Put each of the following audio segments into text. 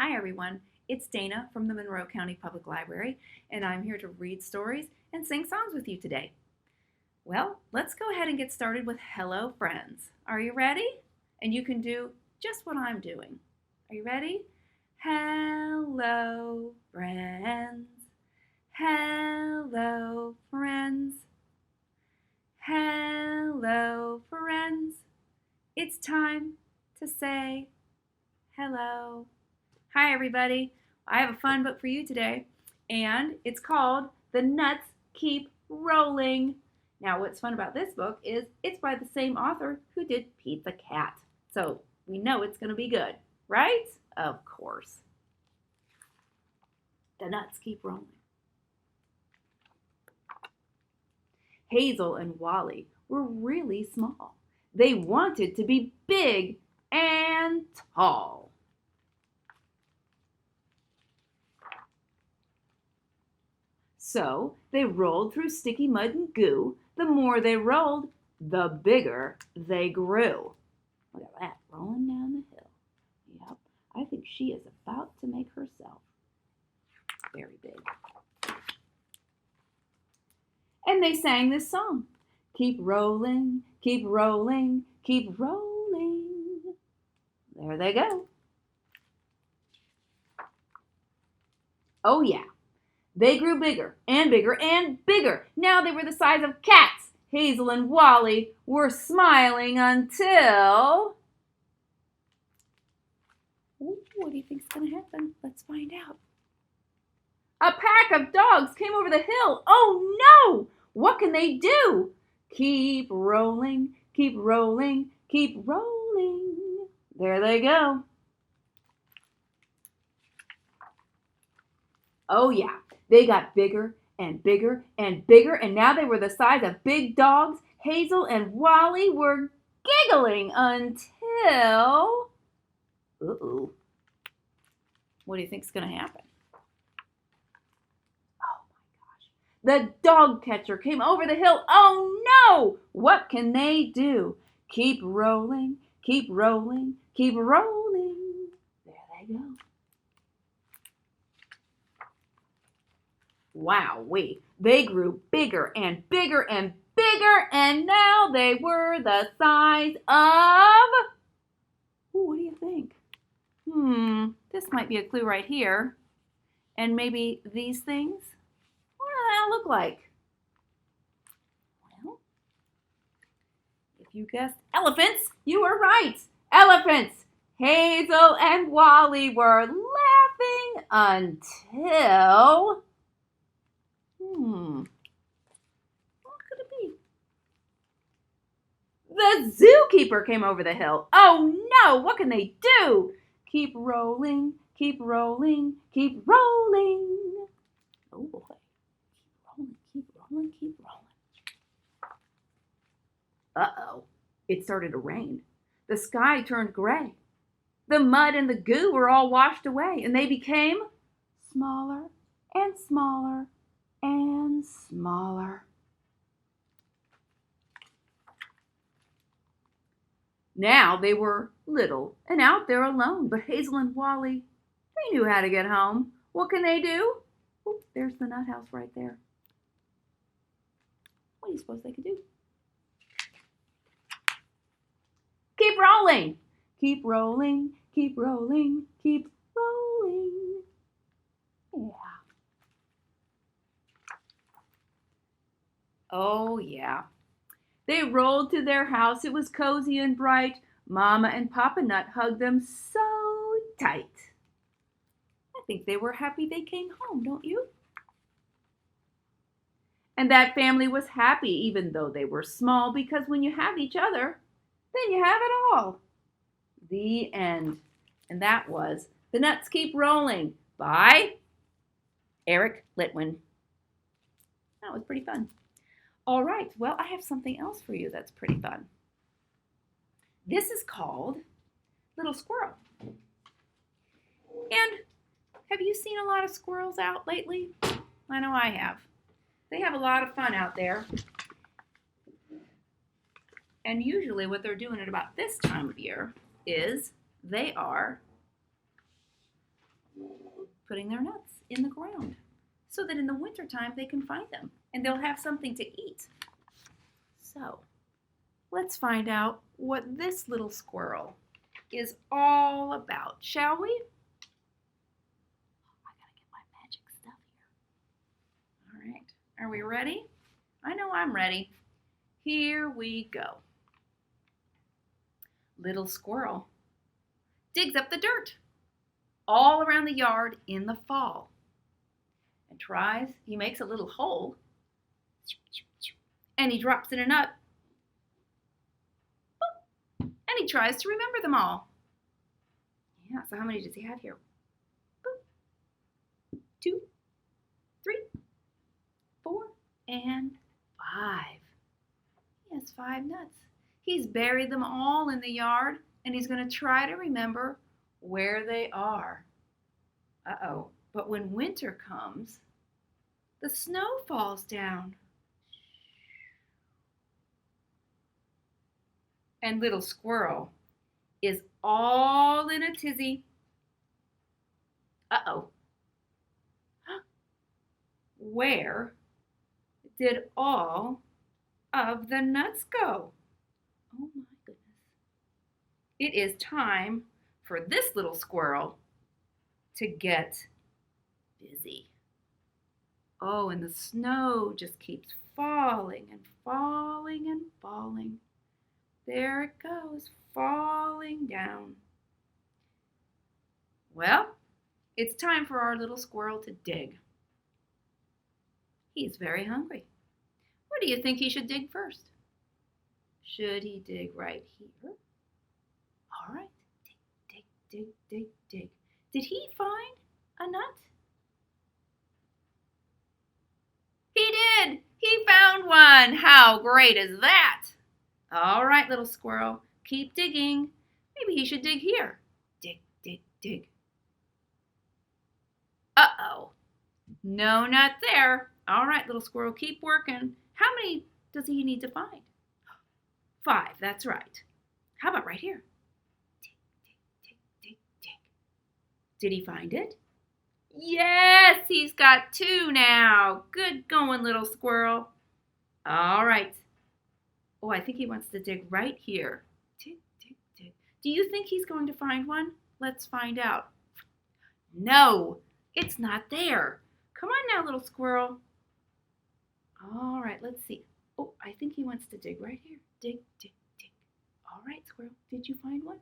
Hi everyone, it's Dana from the Monroe County Public Library, and I'm here to read stories and sing songs with you today. Well, let's go ahead and get started with Hello Friends. Are you ready? And you can do just what I'm doing. Are you ready? Hello friends. Hello friends. Hello friends. It's time to say hello. Hi, everybody. I have a fun book for you today, and it's called The Nuts Keep Rolling. Now, what's fun about this book is it's by the same author who did Pete the Cat. So we know it's going to be good, right? Of course. The nuts keep rolling. Hazel and Wally were really small. They wanted to be big and tall. So they rolled through sticky mud and goo. The more they rolled, the bigger they grew. Look at that, rolling down the hill. Yep, I think she is about to make herself very big. And they sang this song. Keep rolling, keep rolling, keep rolling. There they go. Oh yeah. They grew bigger and bigger and bigger. Now they were the size of cats. Hazel and Wally were smiling until... Ooh, what do you think's going to happen? Let's find out. A pack of dogs came over the hill. Oh no! What can they do? Keep rolling, keep rolling, keep rolling. There they go. Oh yeah. They got bigger and bigger and bigger, and now they were the size of big dogs. Hazel and Wally were giggling until... Uh-oh. What do you think's going to happen? Oh my gosh. The dog catcher came over the hill. Oh no! What can they do? Keep rolling, keep rolling, keep rolling. There they go. Wowee, they grew bigger and bigger and bigger, and now they were the size of... Ooh, what do you think? This might be a clue right here. And maybe these things? What do that look like? Well, if you guessed elephants, you were right. Elephants! Hazel and Wally were laughing until... What could it be? The zookeeper came over the hill. Oh no, what can they do? Keep rolling, keep rolling, keep rolling. Oh boy. Keep rolling, keep rolling, keep rolling. Uh-oh. It started to rain. The sky turned gray. The mud and the goo were all washed away, and they became smaller and smaller and smaller. Now they were little and out there alone, but Hazel and Wally, they knew how to get home. What can they do? Oh, there's the nut house right there. What do you suppose they could do? Keep rolling. Keep rolling, keep rolling, keep rolling. Yeah. Oh, yeah. They rolled to their house. It was cozy and bright. Mama and Papa Nut hugged them so tight. I think they were happy they came home, don't you? And that family was happy even though they were small, because when you have each other, then you have it all. The end. And that was The Nuts Keep Rolling by Eric Litwin. That was pretty fun. All right, well, I have something else for you that's pretty fun. This is called Little Squirrel. And have you seen a lot of squirrels out lately? I know I have. They have a lot of fun out there. And usually what they're doing at about this time of year is they are putting their nuts in the ground so that in the wintertime they can find them and they'll have something to eat. So, let's find out what this little squirrel is all about, shall we? I gotta get my magic stuff here. All right, are we ready? I know I'm ready. Here we go. Little squirrel digs up the dirt all around the yard in the fall and he makes a little hole and he drops in a nut and he tries to remember them all. Yeah, so how many does he have here? 2, 3, 4, and 5. He has 5 nuts. He's buried them all in the yard, and he's going to try to remember where they are. Uh-oh, but when winter comes, the snow falls down. And little squirrel is all in a tizzy. Uh-oh. Where did all of the nuts go? Oh my goodness. It is time for this little squirrel to get busy. Oh, and the snow just keeps falling and falling and falling. There it goes, falling down. Well, it's time for our little squirrel to dig. He's very hungry. Where do you think he should dig first? Should he dig right here? All right, dig, dig, dig, dig, dig. Did he find a nut? He did! He found one! How great is that? All right, little squirrel, keep digging. Maybe he should dig here. Dig, dig, dig. Uh-oh. No nut there. All right, little squirrel, keep working. How many does he need to find? 5, that's right. How about right here? Dig, dig, dig, dig, dig. Did he find it? Yes, he's got 2 now. Good going, little squirrel. All right. Oh, I think he wants to dig right here. Dig, dig, dig. Do you think he's going to find one? Let's find out. No, it's not there. Come on now, little squirrel. All right, let's see. Oh, I think he wants to dig right here. Dig, dig, dig. All right, squirrel, did you find one?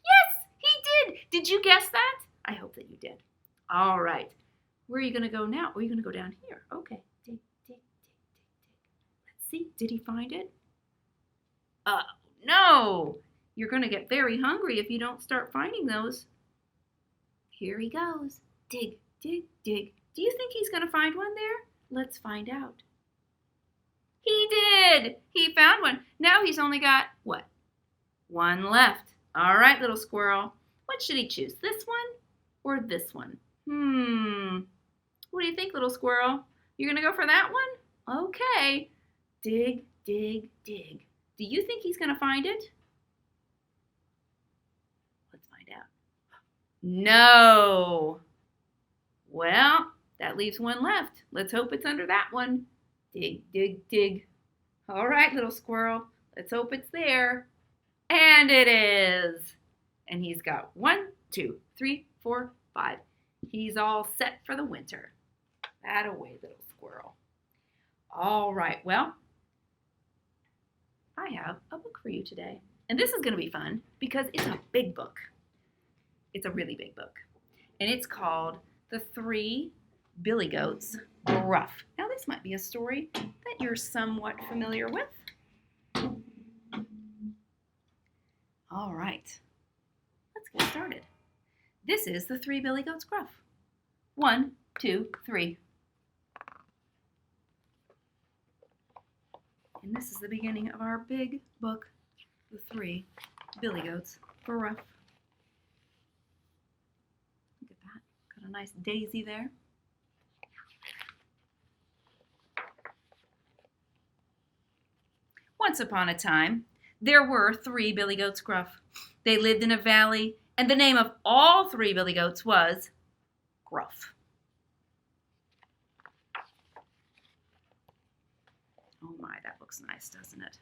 Yes, he did. Did you guess that? I hope that you did. All right. Where are you going to go now? Oh, you're going to go down here. Okay. Dig, dig, dig, dig, dig. Let's see. Did he find it? No. You're going to get very hungry if you don't start finding those. Here he goes. Dig, dig, dig. Do you think he's going to find one there? Let's find out. He did. He found one. Now he's only got, what? 1 left. All right, little squirrel. What should he choose? This one or this one? What do you think, little squirrel? You're going to go for that one? Okay. Dig, dig, dig. Do you think he's going to find it? Let's find out. No. Well, that leaves 1 left. Let's hope it's under that one. Dig, dig, dig. All right, little squirrel. Let's hope it's there. And it is. And he's got 1, 2, 3, 4, 5. He's all set for the winter. That-a-way, little squirrel. All right, well, I have a book for you today. And this is going to be fun because it's a big book. It's a really big book. And it's called The 3 Billy Goats Gruff. Now, this might be a story that you're somewhat familiar with. All right, let's get started. This is The 3 Billy Goats Gruff. 1, 2, 3. And this is the beginning of our big book, The 3 Billy Goats Gruff. Look at that. Got a nice daisy there. Once upon a time, there were 3 Billy Goats Gruff. They lived in a valley, and the name of all 3 Billy Goats was Gruff. Oh my, that looks nice, doesn't it?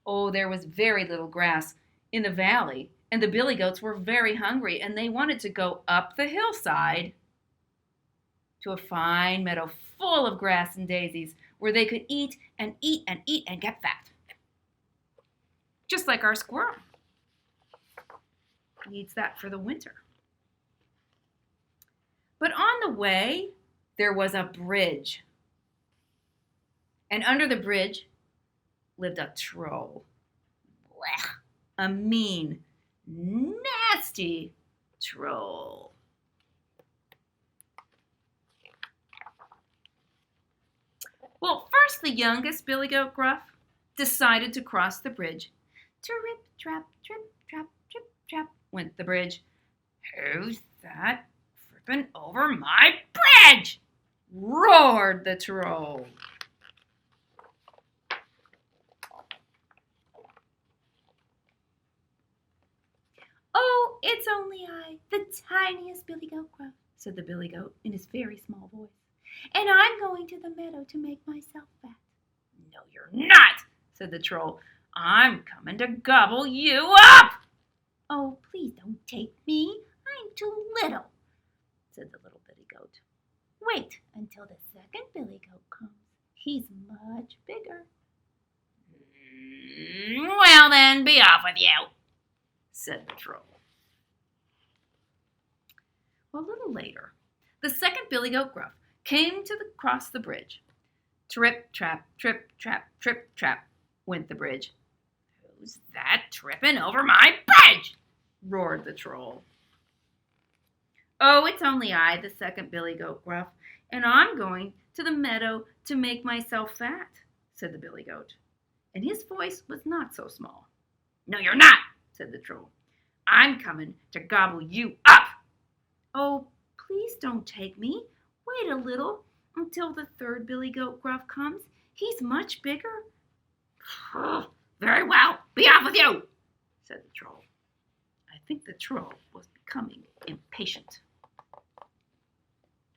Oh, there was very little grass in the valley, and the billy goats were very hungry, and they wanted to go up the hillside to a fine meadow full of grass and daisies where they could eat and eat and eat and get fat. Just like our squirrel. He eats that for the winter. But on the way, there was a bridge. And under the bridge lived a troll. Blech. A mean, nasty troll. Well, first the youngest billy goat Gruff decided to cross the bridge. Trip, trap, trip, trap, trip, trap, went the bridge. Who's that tripping over my bridge? Roared the troll. Oh, it's only I, the tiniest billy goat Gruff, said the billy goat in his very small voice. And I'm going to the meadow to make myself fat. No, you're not, said the troll. I'm coming to gobble you up. Oh, please don't take me. I'm too little, said the little billy goat. Wait until the second billy goat comes. He's much bigger. Well then, be off with you, said the troll. Well, a little later, the second billy goat Gruff came to cross the bridge. Trip, trap, trip, trap, trip, trap, went the bridge. Who's that tripping over my bridge? Roared the troll. Oh, it's only I, the second billy goat Gruff, and I'm going to the meadow to make myself fat, said the billy goat. And his voice was not so small. No, you're not, said the troll. I'm coming to gobble you up. Oh, please don't take me. Wait a little until the third billy goat Gruff comes. He's much bigger. Very well, be off with you, said the troll. I think the troll was becoming impatient.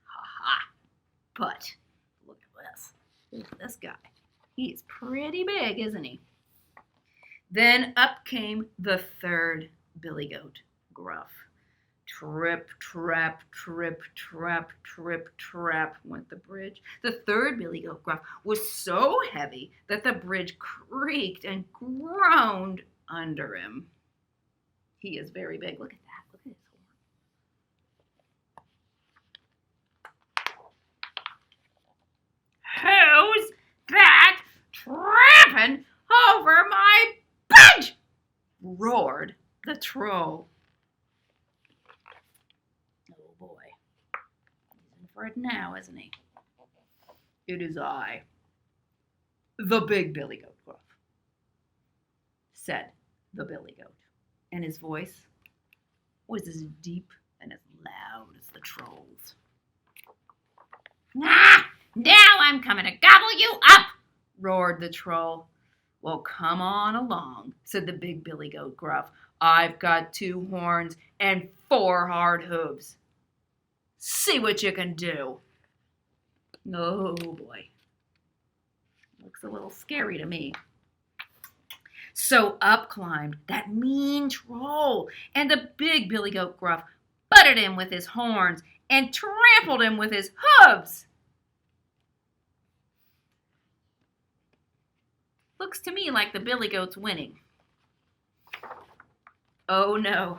Ha! But look at this. Look at this guy. He's pretty big, isn't he? Then up came the third billy goat Gruff. Trip, trap, trip, trap, trip, trap, went the bridge. The third billy goat Gruff was so heavy that the bridge creaked and groaned under him. He is very big. Look at that. Look at his horn. Who's that tramping over my bridge? Roared the troll. Oh boy. He's in for it now, isn't he? It is I, the big billy goat Gruff, said the billy goat. And his voice was as deep and as loud as the troll's. Ah! Now I'm coming to gobble you up, roared the troll. Well, come on along, said the big billy goat Gruff. I've got 2 horns and 4 hard hooves. See what you can do. Oh boy. Looks a little scary to me. So up climbed that mean troll, and the big billy goat Gruff butted him with his horns and trampled him with his hooves. Looks to me like the billy goat's winning. Oh no.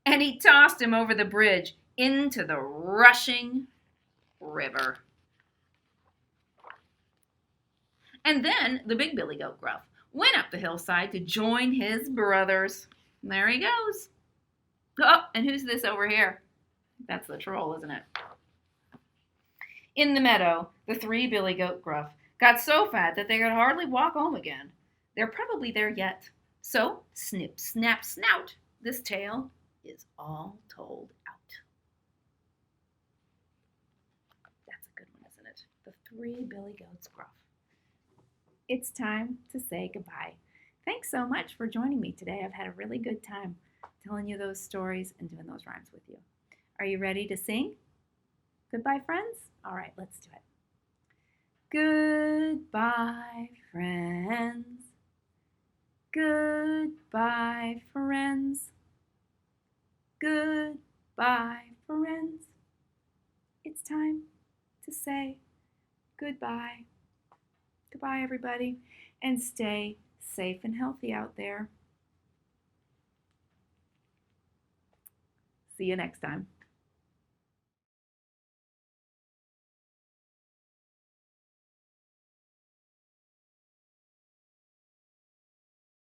And he tossed him over the bridge into the rushing river. And then the big billy goat Gruff went up the hillside to join his brothers. There he goes. Oh, and who's this over here? That's the troll, isn't it? In the meadow, the 3 billy goat Gruff got so fat that they could hardly walk home again. They're probably there yet. So, snip, snap, snout, this tale is all told out. That's a good one, isn't it? The 3 billy goats Gruff. It's time to say goodbye. Thanks so much for joining me today. I've had a really good time telling you those stories and doing those rhymes with you. Are you ready to sing? Goodbye, friends? All right, let's do it. Goodbye, friends. Goodbye, friends. Goodbye, friends. It's time to say goodbye. Goodbye, everybody, and stay safe and healthy out there. See you next time.